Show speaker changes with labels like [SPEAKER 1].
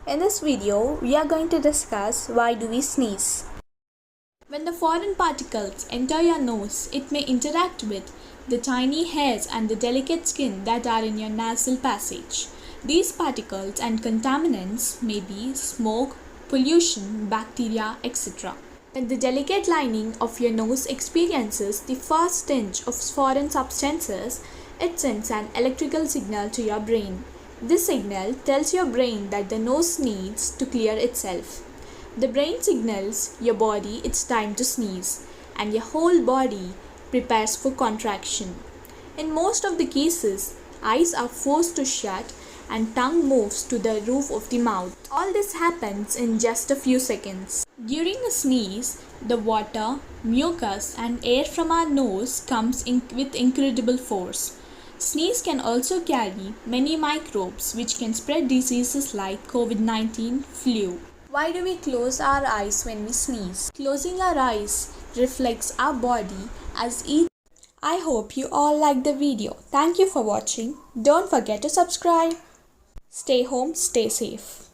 [SPEAKER 1] In this video, we are going to discuss why do we sneeze. When the foreign particles enter your nose, it may interact with the tiny hairs and the delicate skin that are in your nasal passage. These particles and contaminants may be smoke, pollution, bacteria, etc. When the delicate lining of your nose experiences the first tinge of foreign substances, it sends an electrical signal to your brain. This signal tells your brain that the nose needs to clear itself. The brain signals your body it's time to sneeze, and your whole body prepares for contraction. In most of the cases, eyes are forced to shut and tongue moves to the roof of the mouth. All this happens in just a few seconds. During a sneeze, the water, mucus, and air from our nose comes in with incredible force. Sneeze can also carry many microbes which can spread diseases like COVID-19, flu. Why do we close our eyes when we sneeze? Closing our eyes reflects our body as each. I hope you all liked the video. Thank you for watching. Don't forget to subscribe. Stay home, stay safe.